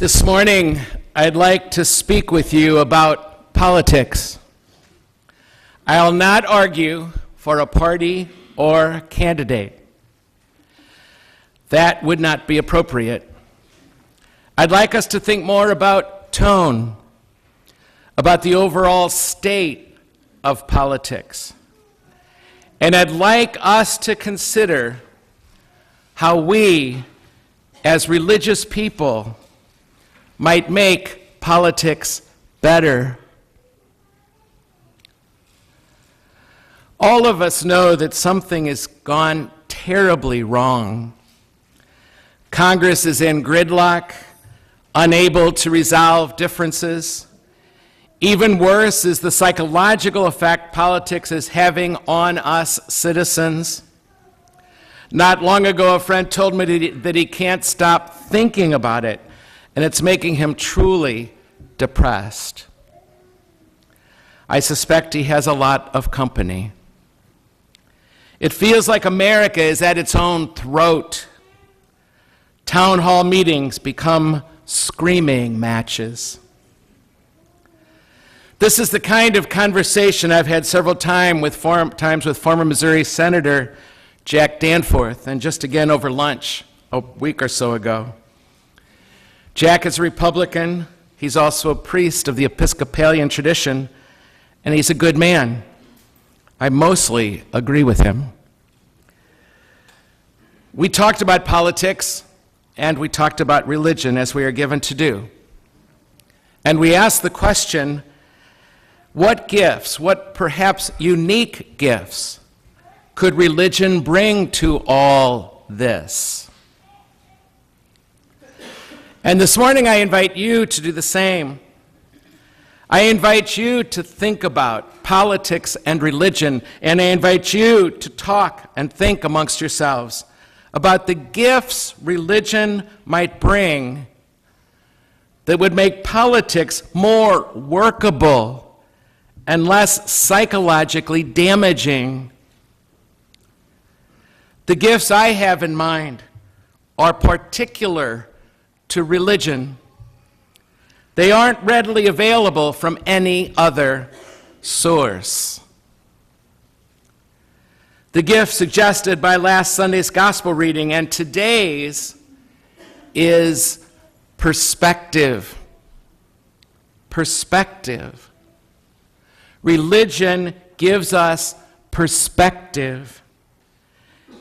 This morning, I'd like to speak with you about politics. I'll not argue for a party or candidate. That would not be appropriate. I'd like us to think more about tone, about the overall state of politics. And I'd like us to consider how we, as religious people, might make politics better. All of us know that something has gone terribly wrong. Congress is in gridlock, unable to resolve differences. Even worse is the psychological effect politics is having on us citizens. Not long ago, a friend told me that he can't stop thinking about it, and it's making him truly depressed. I suspect he has a lot of company. It feels like America is at its own throat. Town hall meetings become screaming matches. This is the kind of conversation I've had several times with former Missouri Senator Jack Danforth, and just again over lunch a week or so ago. Jack is a Republican. He's also a priest of the Episcopalian tradition, and he's a good man. I mostly agree with him. We talked about politics, and we talked about religion, as we are given to do. And we asked the question, what gifts, what perhaps unique gifts, could religion bring to all this? And this morning I invite you to do the same. I invite you to think about politics and religion, and I invite you to talk and think amongst yourselves about the gifts religion might bring that would make politics more workable and less psychologically damaging. The gifts I have in mind are particular to religion. They aren't readily available from any other source. The gift suggested by last Sunday's gospel reading and today's is perspective. Perspective. Religion gives us perspective.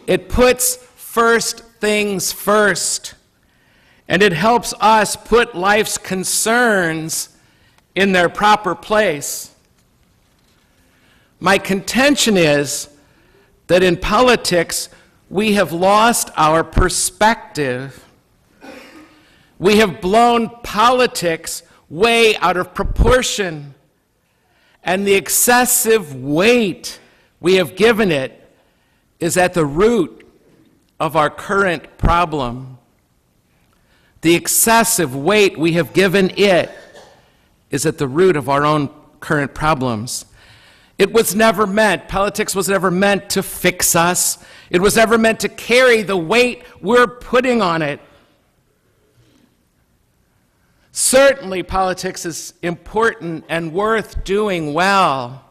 It puts first things first, and it helps us put life's concerns in their proper place. My contention is that in politics, we have lost our perspective. We have blown politics way out of proportion, and the excessive weight we have given it is at the root of our current problem. The excessive weight we have given it is at the root of our own current problems. Politics was never meant to fix us. It was never meant to carry the weight we're putting on it. Certainly, politics is important and worth doing well.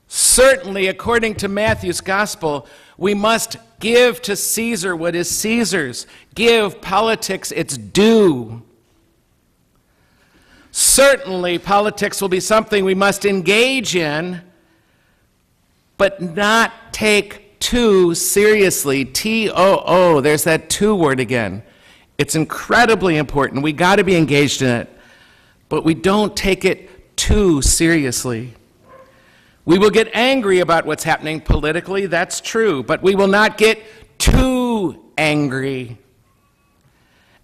Certainly, according to Matthew's gospel, we must give to Caesar what is Caesar's. Give politics its due. Certainly, politics will be something we must engage in, but not take too seriously. T-O-O, there's that "to" word again. It's incredibly important. We got to be engaged in it, but we don't take it too seriously. We will get angry about what's happening politically, that's true, but we will not get too angry.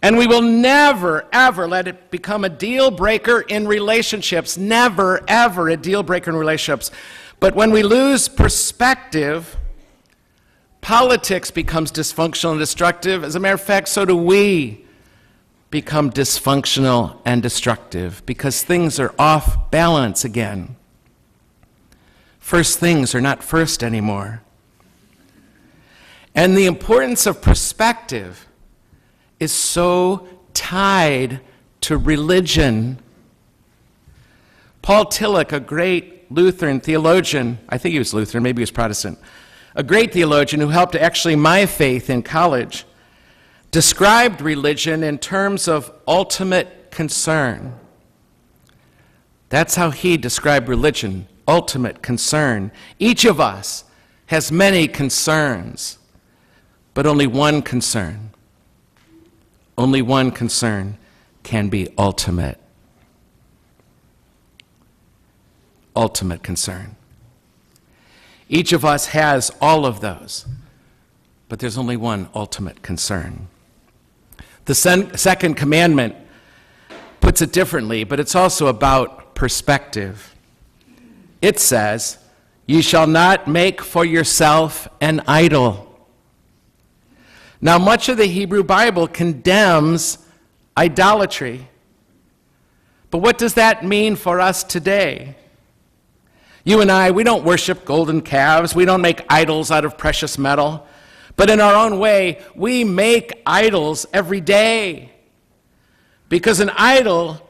And we will never, ever let it become a deal breaker in relationships. Never, ever a deal breaker in relationships. But when we lose perspective, politics becomes dysfunctional and destructive. As a matter of fact, so do we become dysfunctional and destructive because things are off balance again. First things are not first anymore. And the importance of perspective is so tied to religion. Paul Tillich, a great Lutheran theologian, I think he was Lutheran, maybe he was Protestant, a great theologian who helped actually my faith in college, described religion in terms of ultimate concern. That's how he described religion, ultimate concern. Each of us has many concerns, but only one concern can be ultimate. Ultimate concern. Each of us has all of those, but there's only one ultimate concern. The second commandment puts it differently, but it's also about perspective. It says, "You shall not make for yourself an idol." Now, much of the Hebrew Bible condemns idolatry. But what does that mean for us today? You and I, we don't worship golden calves. We don't make idols out of precious metal. But in our own way, we make idols every day. Because an idol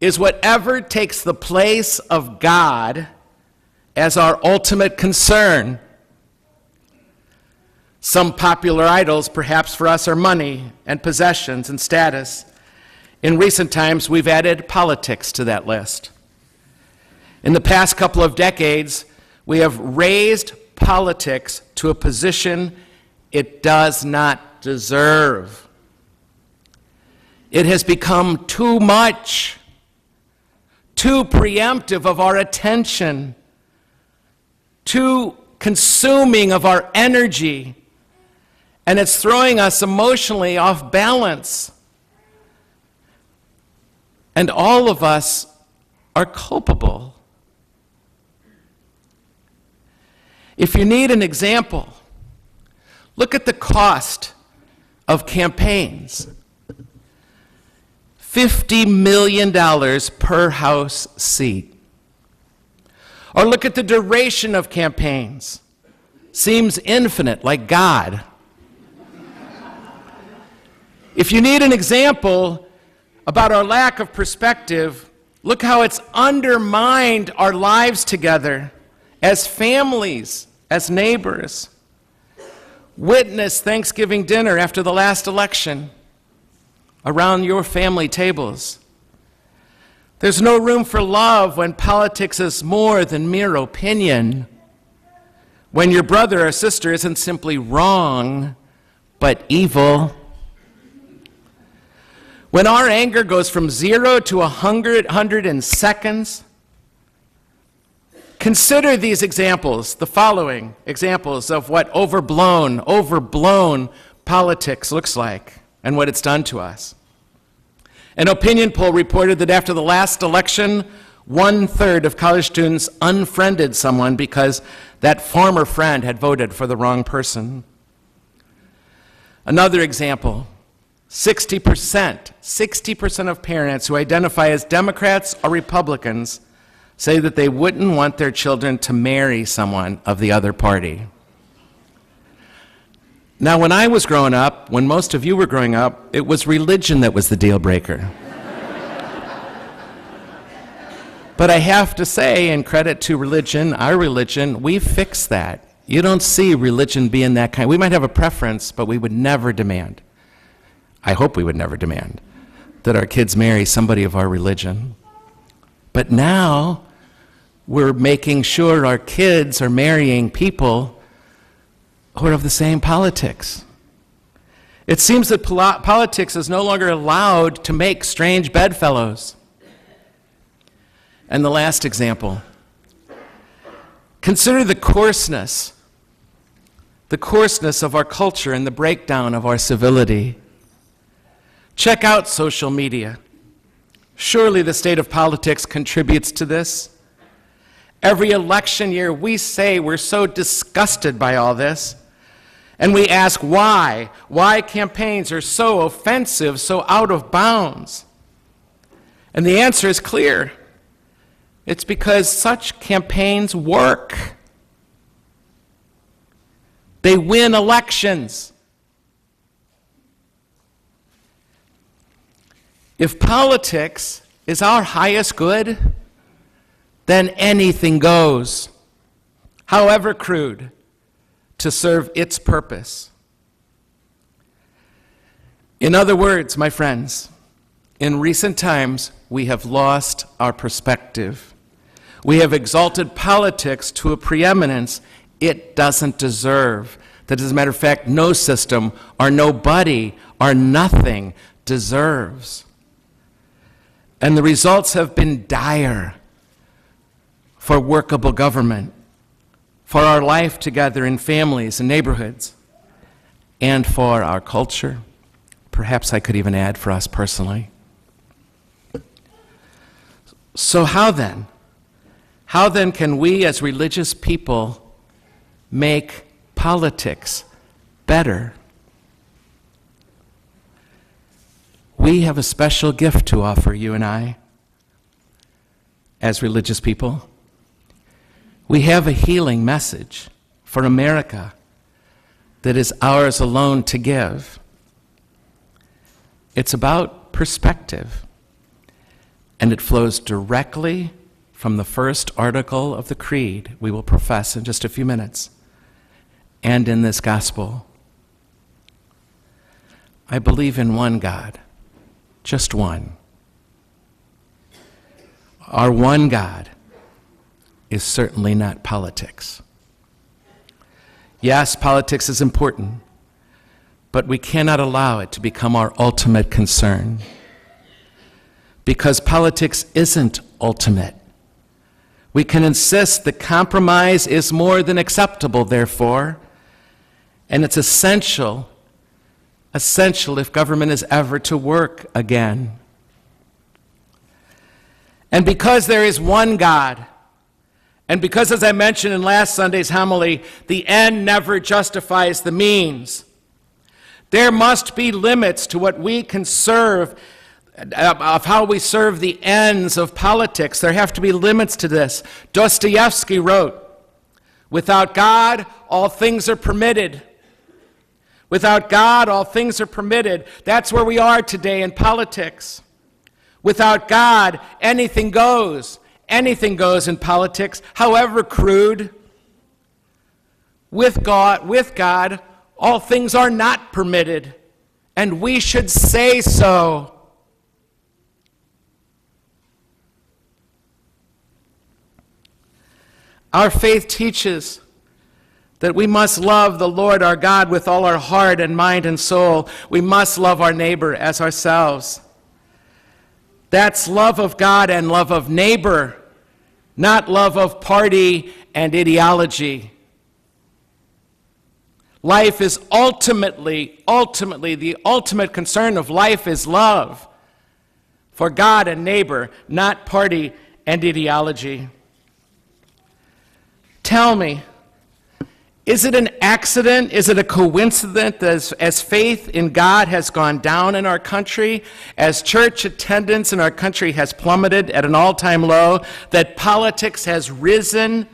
is whatever takes the place of God as our ultimate concern. Some popular idols, perhaps for us, are money and possessions and status. In recent times, we've added politics to that list. In the past couple of decades, we have raised politics to a position it does not deserve. It has become too much, too preemptive of our attention, too consuming of our energy, and it's throwing us emotionally off balance. And all of us are culpable. If you need an example, look at the cost of campaigns. $50 million per House seat. Or look at the duration of campaigns. Seems infinite, like God. If you need an example about our lack of perspective, look how it's undermined our lives together as families, as neighbors. Witness Thanksgiving dinner after the last election around your family tables. There's no room for love when politics is more than mere opinion. When your brother or sister isn't simply wrong, but evil. When our anger goes from 0 to 100 in seconds. Consider these examples, the following examples of what overblown politics looks like and what it's done to us. An opinion poll reported that after the last election, 1/3 of college students unfriended someone because that former friend had voted for the wrong person. Another example, 60% of parents who identify as Democrats or Republicans say that they wouldn't want their children to marry someone of the other party. Now, when I was growing up, when most of you were growing up, it was religion that was the deal breaker. But I have to say, in credit to religion, our religion, we fixed that. You don't see religion being that kind. We might have a preference, but we would never demand, I hope we would never demand, that our kids marry somebody of our religion. But now, we're making sure our kids are marrying people who are of the same politics. It seems that politics is no longer allowed to make strange bedfellows. And the last example. Consider the coarseness of our culture and the breakdown of our civility. Check out social media. Surely the state of politics contributes to this. Every election year, we say we're so disgusted by all this. And we ask why campaigns are so offensive, so out of bounds. And the answer is clear. It's because such campaigns work. They win elections. If politics is our highest good, then anything goes, however crude, to serve its purpose. In other words, my friends, in recent times, we have lost our perspective. We have exalted politics to a preeminence it doesn't deserve. That, as a matter of fact, no system or nobody or nothing deserves. And the results have been dire for workable government, for our life together in families and neighborhoods, and for our culture. Perhaps I could even add for us personally. So how then? How then can we as religious people make politics better? We have a special gift to offer, you and I, as religious people. We have a healing message for America that is ours alone to give. It's about perspective, and it flows directly from the first article of the Creed we will profess in just a few minutes, and in this gospel. I believe in one God, just one. Our one God is certainly not politics. Yes, politics is important, but we cannot allow it to become our ultimate concern, because politics isn't ultimate. We can insist that compromise is more than acceptable, therefore, and it's essential if government is ever to work again. And because there is one God, and because, as I mentioned in last Sunday's homily, the end never justifies the means, there must be limits to what we can serve, of how we serve the ends of politics. There have to be limits to this. Dostoevsky wrote, "Without God, all things are permitted." Without God, all things are permitted. That's where we are today in politics. Without God, anything goes. Anything goes in politics, however crude. With God, all things are not permitted, and we should say so. Our faith teaches that we must love the Lord our God with all our heart and mind and soul. We must love our neighbor as ourselves. That's love of God and love of neighbor, not love of party and ideology. Life is ultimately, the ultimate concern of life is love for God and neighbor, not party and ideology. Tell me, is it an accident? Is it a coincidence that as faith in God has gone down in our country, as church attendance in our country has plummeted at an all-time low, that politics has risen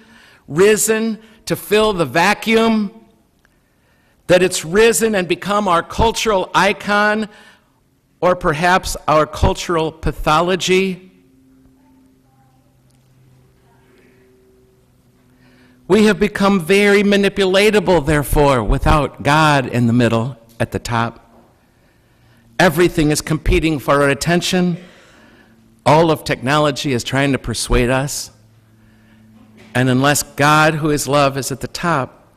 to fill the vacuum, that it's risen and become our cultural icon, or perhaps our cultural pathology? We have become very manipulatable, therefore, without God in the middle, at the top. Everything is competing for our attention. All of technology is trying to persuade us. And unless God, who is love, is at the top,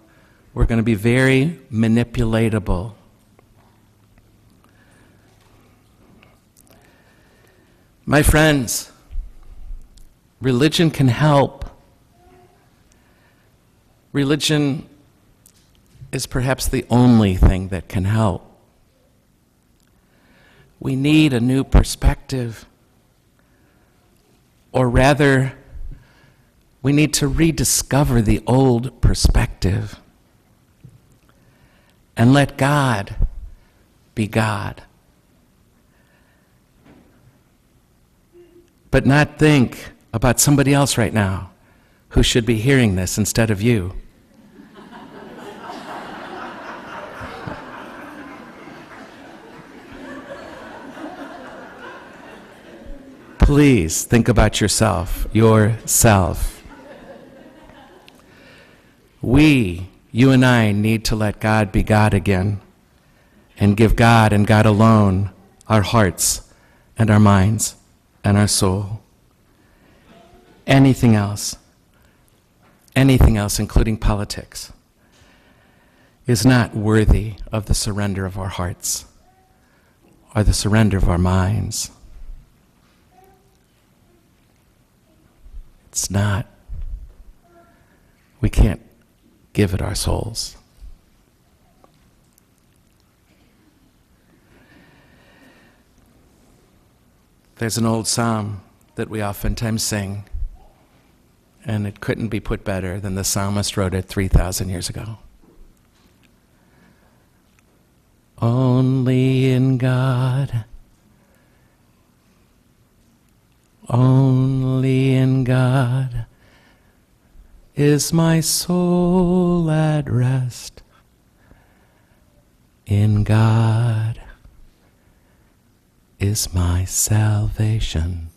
we're going to be very manipulatable. My friends, religion can help. Religion is perhaps the only thing that can help. We need a new perspective, or rather, we need to rediscover the old perspective and let God be God. But not think about somebody else right now who should be hearing this instead of you. Please think about yourself. You and I, need to let God be God again and give God and God alone our hearts and our minds and our soul. Anything else, including politics, is not worthy of the surrender of our hearts or the surrender of our minds. It's not. We can't give it our souls. There's an old psalm that we oftentimes sing, and it couldn't be put better than the psalmist wrote it 3,000 years ago. Only in God, only in God is my soul at rest. In God is my salvation.